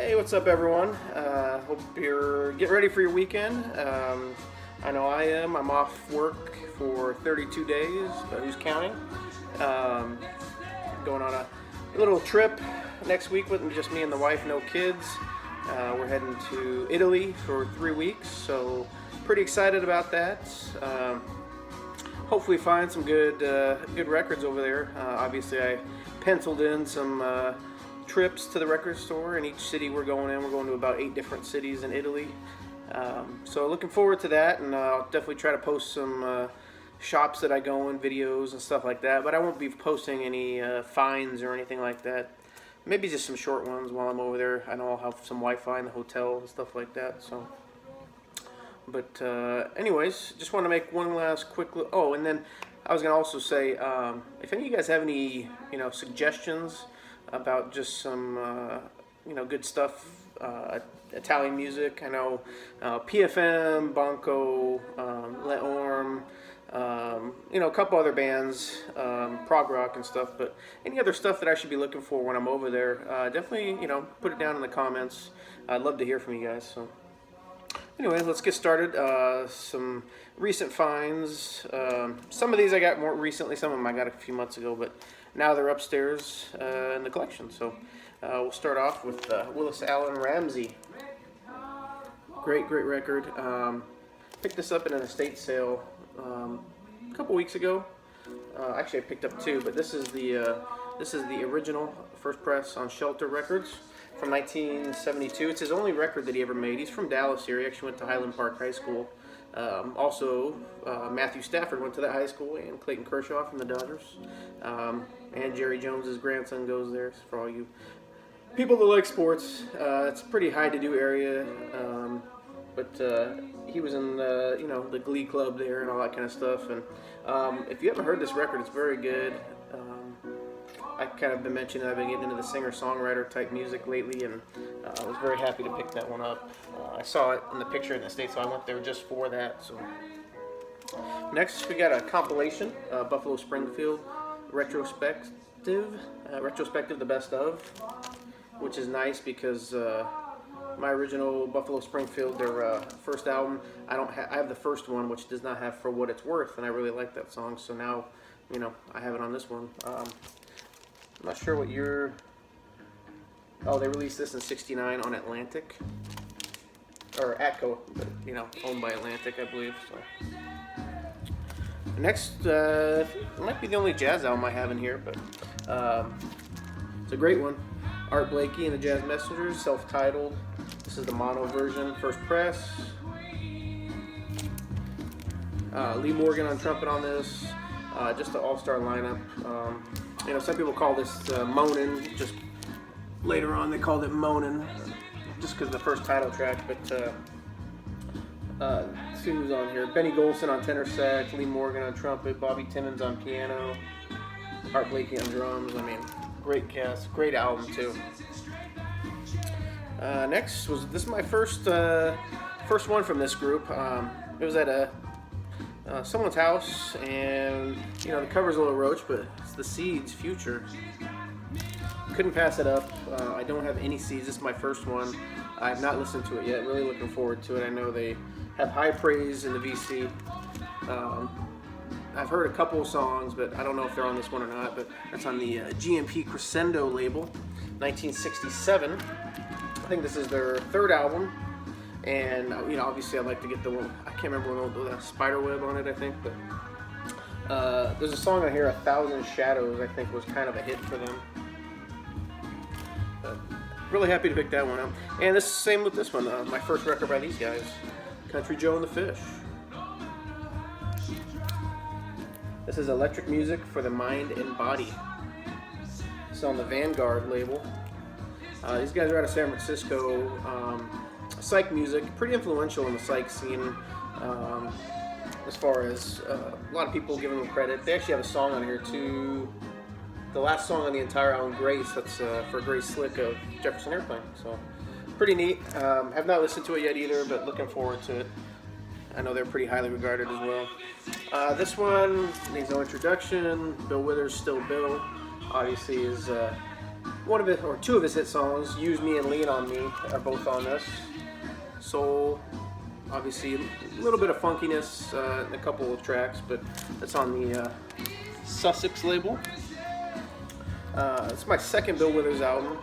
Hey, what's up, everyone? Hope you're getting ready for your weekend. I know I am. I'm off work for 32 days, but who's counting? Going on a little trip next week with just me and the wife, no kids. We're heading to Italy for 3 weeks, so pretty excited about that. Hopefully find some good records over there. Obviously, I penciled in some trips to the record store in each city we're going in. We're going to about 8 different cities in Italy. So looking forward to that, and I'll definitely try to post some shops that I go in, videos and stuff like that, but I won't be posting any finds or anything like that. Maybe just some short ones while I'm over there. I know I'll have some Wi-Fi in the hotel and stuff like that. So, but anyways, just want to make one last quick look. Oh, and then I was gonna also say, if any of you guys have any suggestions about just some good stuff, Italian music. I know PFM, Banco, Le Orme, a couple other bands, prog rock and stuff, but any other stuff that I should be looking for when I'm over there, definitely, put it down in the comments. I'd love to hear from you guys. So anyways, let's get started. Some recent finds. Some of these I got more recently, some of them I got a few months ago, but now they're upstairs in the collection. So we'll start off with Willis Allen Ramsey. Great record. Picked this up in an estate sale a couple weeks ago. Actually, I picked up 2, but this is the original first press on Shelter Records from 1972. It's his only record that he ever made. He's from Dallas here. He actually went to Highland Park High School. Also, Matthew Stafford went to that high school, and Clayton Kershaw from the Dodgers. And Jerry Jones's grandson goes there, for all you people that like sports. It's a pretty high-to-do area, but he was in the Glee Club there and all that kind of stuff. And if you haven't heard this record, it's very good. I've kind of been mentioning I've been getting into the singer-songwriter type music lately, and I was very happy to pick that one up. I saw it in the picture in the States, so I went there just for that. So next, we got a compilation, Buffalo Springfield retrospective, the best of, which is nice because my original Buffalo Springfield, their first album, I have the first one, which does not have For What It's Worth, and I really like that song. So now, I have it on this one. I'm not sure what year. Oh, they released this in '69 on Atlantic, or Atco, but owned by Atlantic, I believe. So next, it might be the only jazz album I have in here, but it's a great one. Art Blakey and the Jazz Messengers, self-titled. This is the mono version, first press. Lee Morgan on trumpet on this. Just an all-star lineup. Some people call this Moanin'. Just later on, they called it Moanin', just because of the first title track. But let's see who's on here. Benny Golson on tenor sax, Lee Morgan on trumpet, Bobby Timmons on piano, Art Blakey on drums. Great cast, great album too. Next this is my first one from this group. It was at someone's house, and the cover's a little roach, but it's the Seeds' Future. Couldn't pass it up. I don't have any Seeds. This is my first one. I have not listened to it yet. Really looking forward to it. I know they have high praise in the VC. I've heard a couple of songs, but I don't know if they're on this one or not. But that's on the GMP Crescendo label, 1967. I think this is their 3rd album. And obviously I'd like to get the one, I can't remember what the Spiderweb on it, I think, but there's a song on here, 1,000 Shadows, I think was kind of a hit for them. But really happy to pick that one up. And this is the same with this one, my first record by these guys, Country Joe and the Fish. This is Electric Music for the Mind and Body. It's on the Vanguard label. These guys are out of San Francisco. Psych music, pretty influential in the psych scene, as far as a lot of people giving them credit. They actually have a song on here too, the last song on the entire album, Grace, that's for Grace Slick of Jefferson Airplane. So pretty neat. Have not listened to it yet either, but looking forward to it. I know they're pretty highly regarded as well. This one needs no introduction. Bill Withers, Still Bill, obviously is one of it, or two of his hit songs, Use Me and Lean on Me, are both on this. Soul, obviously a little bit of funkiness in a couple of tracks, but that's on the Sussex label. It's my second Bill Withers album.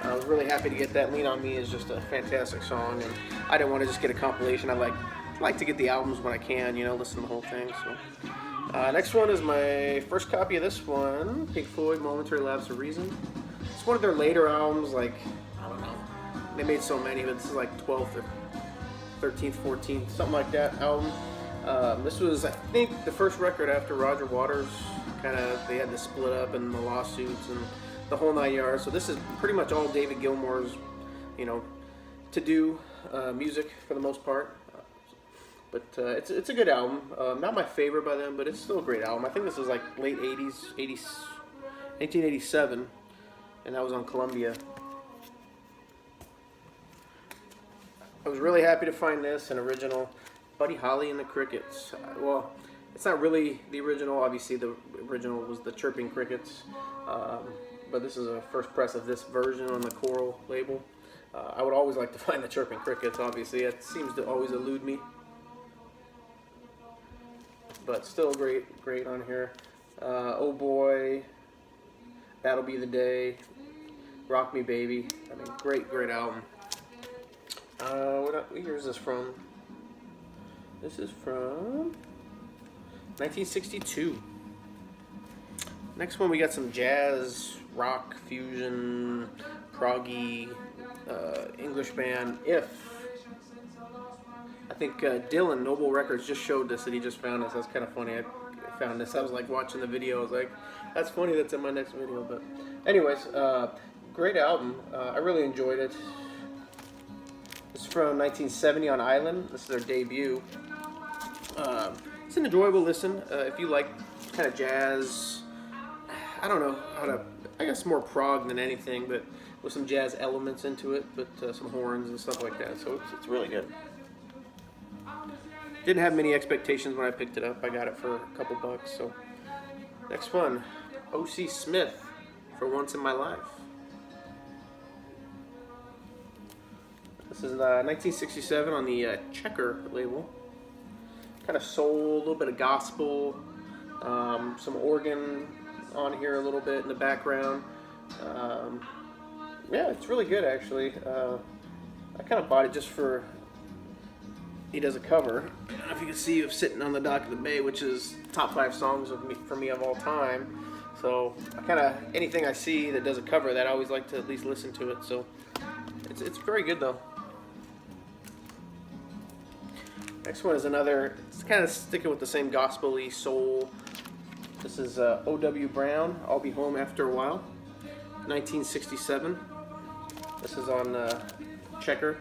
I was really happy to get that. Lean on Me is just a fantastic song, and I didn't want to just get a compilation. I like to get the albums when I can, listen to the whole thing. So next one is my first copy of this one, Pink Floyd, Momentary Lapse of Reason. It's one of their later albums, I don't know. They made so many, but this is like 12th or 13th, 14th, something like that album. This was, I think, the first record after Roger Waters they had to split up and the lawsuits and the whole 9 yards. So this is pretty much all David Gilmour's, to do music for the most part. But it's a good album. Not my favorite by them, but it's still a great album. I think this is like late 80s, 1987, and that was on Columbia. I was really happy to find this, an original, Buddy Holly and the Crickets. Well, it's not really the original. Obviously, the original was the Chirping Crickets, but this is a first press of this version on the Coral label. I would always like to find the Chirping Crickets. Obviously, it seems to always elude me, but still great on here. Oh Boy, That'll Be the Day, Rock Me Baby. I mean, great album. What year is this from? This is from 1962. Next one, we got some jazz, rock, fusion, proggy, English band, If. I think Dylan, Noble Records, just showed this, and he just found this. That's kind of funny. I found this. I was watching the video. I was like, that's funny, that's in my next video. But anyways, great album. I really enjoyed it. It's from 1970 on Island. This is their debut. It's an enjoyable listen. If you like kind of jazz, I don't know how to, I guess more prog than anything, but with some jazz elements into it, but some horns and stuff like that. So it's really good. Didn't have many expectations when I picked it up. I got it for a couple bucks. So next one, O.C. Smith, For Once in My Life. This is 1967 on the Checker label. Kind of soul, a little bit of gospel, some organ on here a little bit in the background. Yeah, it's really good actually. I kind of bought it just for, he does a cover. I don't know if you can see of Sitting on the Dock of the Bay, which is top 5 songs for me of all time. So I kind of, anything I see that does a cover of that, I always like to at least listen to it. So it's very good though. Next one is another, it's kind of sticking with the same gospel-y soul. This is O.W. Brown, I'll Be Home After a While, 1967. This is on Checker.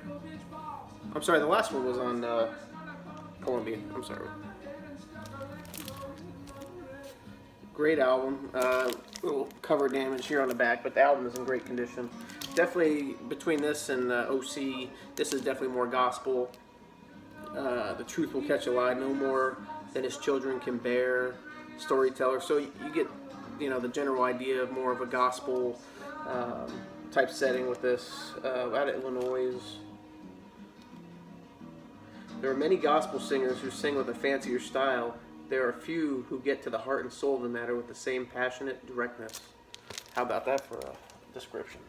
I'm sorry, the last one was on Columbia. I'm sorry. Great album. Little cover damage here on the back, but the album is in great condition. Definitely between this and OC, this is definitely more gospel. The Truth Will Catch a Lie, No More Than His Children Can Bear, Storyteller. So you get, the general idea of more of a gospel type setting with this. Out of Illinois. There are many gospel singers who sing with a fancier style. There are few who get to the heart and soul of the matter with the same passionate directness. How about that for a description?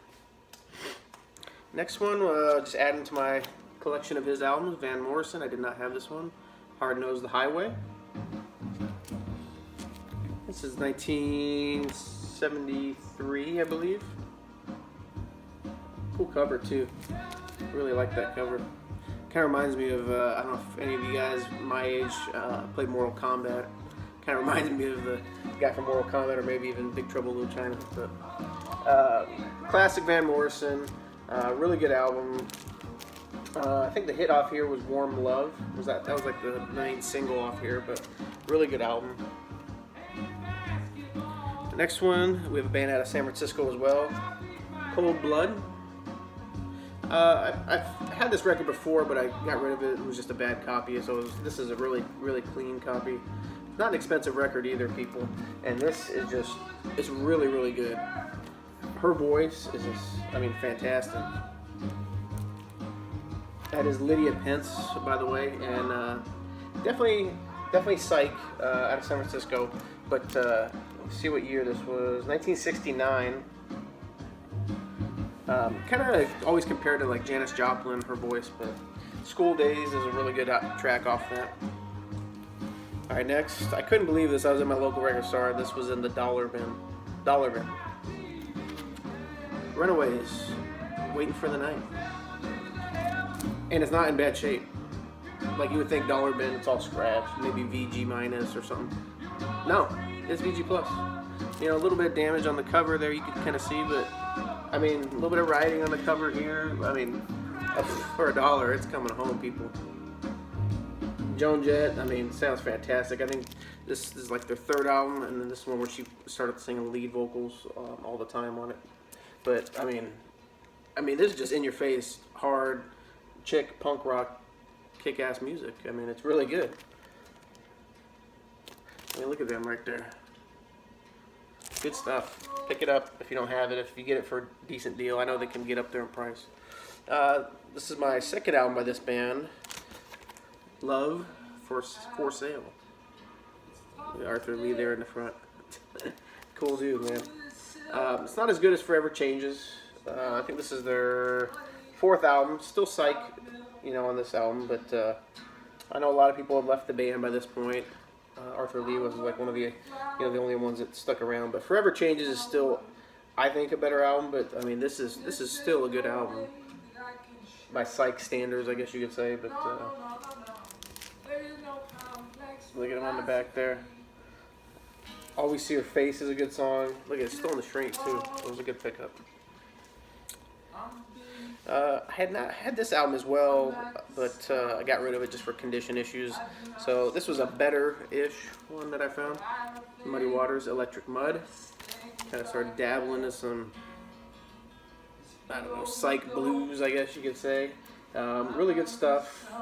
Next one, just adding to my collection of his albums, Van Morrison. I did not have this one. Hardnosed the Highway. This is 1973, I believe. Cool cover too. Really like that cover. Kind of reminds me of, I don't know if any of you guys my age played Mortal Kombat. Kind of reminds me of the guy from Mortal Kombat, or maybe even Big Trouble in Little China. But classic Van Morrison. Really good album. I think the hit off here was Warm Love. That was like the main single off here, but really good album. The next one, we have a band out of San Francisco as well, Cold Blood. I've had this record before, but I got rid of it. It was just a bad copy, so this is a really clean copy. Not an expensive record either, people. And this is it's really good. Her voice is just, I mean, fantastic. That is Lydia Pence, by the way, and definitely psych out of San Francisco. But let's see what year this was. 1969. Kind of always compared to like Janis Joplin, her voice, but School Days is a really good track off that. All right, next. I couldn't believe this. I was in my local record store. This was in the dollar bin. Runaways, Waiting for the Night. And it's not in bad shape. Like you would think dollar bin, it's all scratched, maybe VG minus or something. No, it's VG plus. You know, a little bit of damage on the cover there you can kind of see, but I mean, a little bit of writing on the cover here. I mean, for $1, it's coming home, people. Joan Jett, I mean, sounds fantastic. I think this is like their third album, and then this one where she started singing lead vocals all the time on it. But I mean, this is just in your face, hard, chick, punk rock, kick-ass music. I mean, it's really good. I mean, look at them right there. Good stuff. Pick it up if you don't have it. If you get it for a decent deal, I know they can get up there in price. This is my second album by this band, Love for Sale. Arthur Lee there in the front. Cool dude, man. It's not as good as Forever Changes. I think this is their fourth album. Still psych, you know, on this album, but I know a lot of people have left the band by this point. Arthur Lee was like one of the, you know, the only ones that stuck around. But Forever Changes is still, I think, a better album. But I mean, this is still a good album by psych standards, I guess you could say. But look at him on the back there. Always See Her Face is a good song. Look at it, still in the shrink too. It was a good pickup. I had not had this album as well, but I got rid of it just for condition issues. So this was a better-ish one that I found. Muddy Waters, Electric Mud. Kind of started dabbling into some, I don't know, psych blues, I guess you could say. Really good stuff.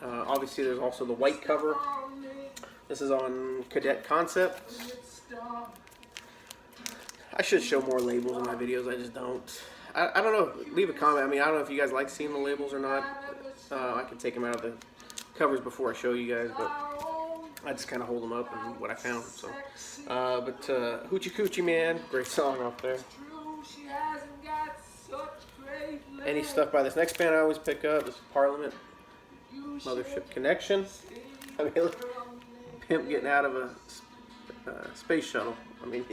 Obviously, there's also the white cover. This is on Cadet Concept. I should show more labels in my videos. I just don't. I don't know. Leave a comment. I mean, I don't know if you guys like seeing the labels or not. I can take them out of the covers before I show you guys, but I just kind of hold them up and what I found. So, Hoochie Coochie Man, great song off there. Any stuff by this next band I always pick up. This is Parliament, Mothership Connection. I mean, look, Pimp getting out of a space shuttle. I mean,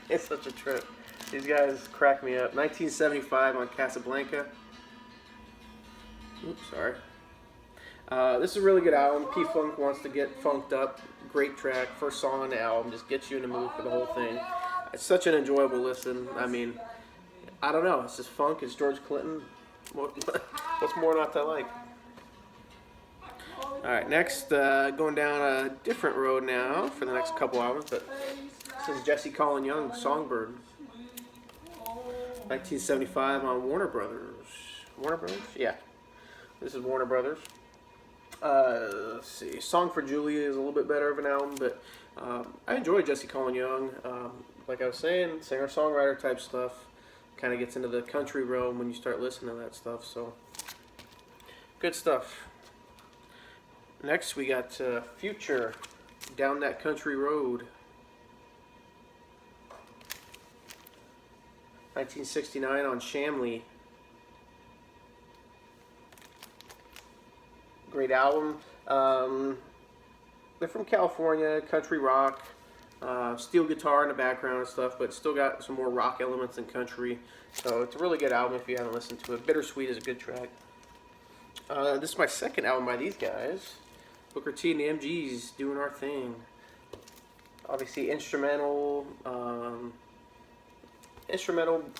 it's such a trip. These guys crack me up. 1975 on Casablanca. Oops, sorry. This is a really good album. P-Funk Wants to Get Funked Up. Great track. First song on the album. Just gets you in the mood for the whole thing. It's such an enjoyable listen. I mean, I don't know. It's just funk. It's George Clinton. What's more not to like? Alright, next, going down a different road now for the next couple albums. But this is Jesse Colin Young, Songbird. 1975 on Warner Brothers. Warner Brothers? Yeah. This is Warner Brothers. Let's see. Song for Julia is a little bit better of an album, but I enjoy Jesse Colin Young. Like I was saying, singer-songwriter type stuff. Kind of gets into the country realm when you start listening to that stuff. So, good stuff. Next, we got Future, Down That Country Road. 1969 on Shamley. Great album. They're from California, country rock, steel guitar in the background and stuff, but still got some more rock elements than country. So it's a really good album if you haven't listened to it. Bittersweet is a good track. This is my second album by these guys. Booker T and the MGs, Doing Our Thing. Obviously instrumental,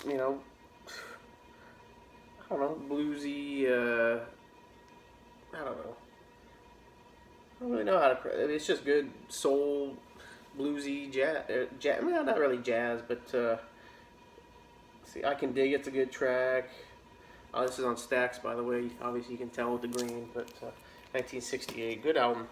you know, I don't know, bluesy, I don't know. I don't really know how to, it's just good soul, bluesy, jazz, well, not really jazz, but, see, I Can Dig It's a good track. This is on Stax, by the way. Obviously, you can tell with the green, but 1968, good album.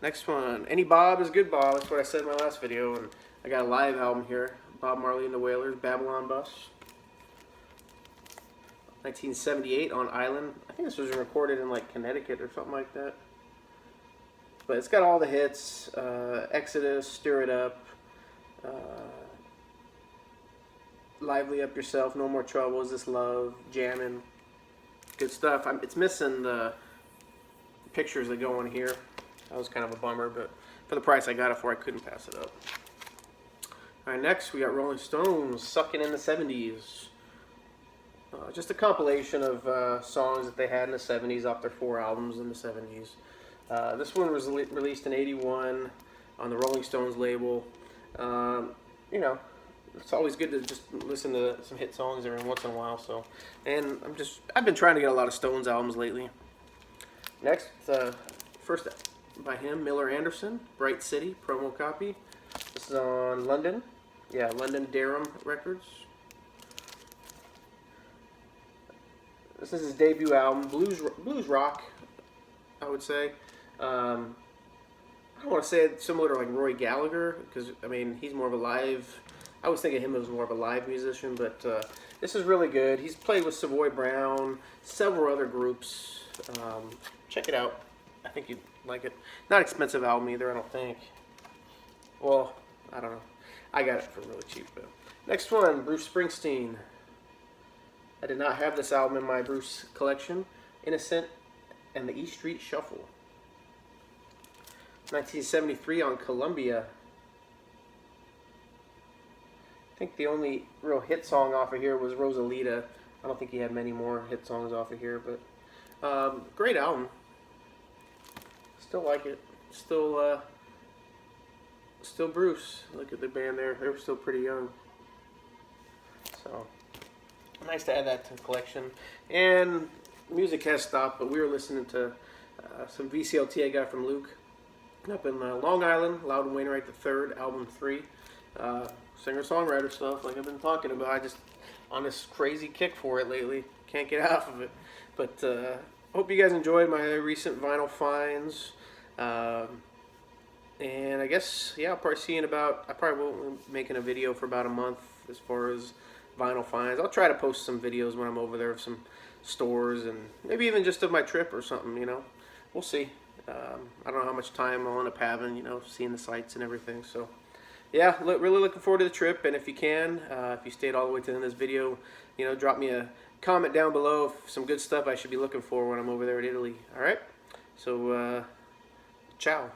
Next one, Any Bob is Good Bob. That's what I said in my last video, and I got a live album here Bob Marley and the Wailers, Babylon Bus. 1978 on Island. I think this was recorded in like Connecticut or something like that. But it's got all the hits. Exodus, Stir It Up, Lively Up Yourself, No More Trouble, Is This Love, Jammin'. Good stuff. It's missing the pictures that go on here. That was kind of a bummer, but for the price I got it for, I couldn't pass it up. Alright, next we got Rolling Stones, Suckin' in the 70s. Just a compilation of songs that they had in the 70s off their 4 albums in the 70s. This one was released in '81 on the Rolling Stones label. You know, it's always good to just listen to some hit songs every once in a while. So, and I've been trying to get a lot of Stones albums lately. Next, first by him, Miller Anderson, Bright City, promo copy. This is on London, London Durham Records. This is his debut album, blues rock, I would say. I don't want to say it's similar to like Roy Gallagher, because I mean he's more of a live. I was thinking of him as more of a live musician, but this is really good. He's played with Savoy Brown, several other groups. Check it out. I think you'd like it. Not expensive album either, I don't think. Well, I don't know. I got it for really cheap. But next one, Bruce Springsteen. I did not have this album in my Bruce collection. Innocent and the E Street Shuffle. 1973 on Columbia. I think the only real hit song off of here was Rosalita. I don't think he had many more hit songs off of here, but great album. Still like it. Still Bruce. Look at the band there. They were still pretty young. So nice to add that to the collection. And music has stopped, but we were listening to some VCLT I got from Luke up in Long Island, Loudon Wainwright III, album 3. Singer-songwriter stuff, like I've been talking about. I just on this crazy kick for it lately. Can't get off of it. But hope you guys enjoyed my recent vinyl finds. And I guess, I'll probably see in about, I probably won't be making a video for about a month as far as vinyl finds. I'll try to post some videos when I'm over there of some stores and maybe even just of my trip or something, you know. We'll see. I don't know how much time I'll end up having, you know, seeing the sights and everything. So, really looking forward to the trip. And if you can, if you stayed all the way to the end of this video, you know, drop me a comment down below of some good stuff I should be looking for when I'm over there in Italy. All right? So, ciao.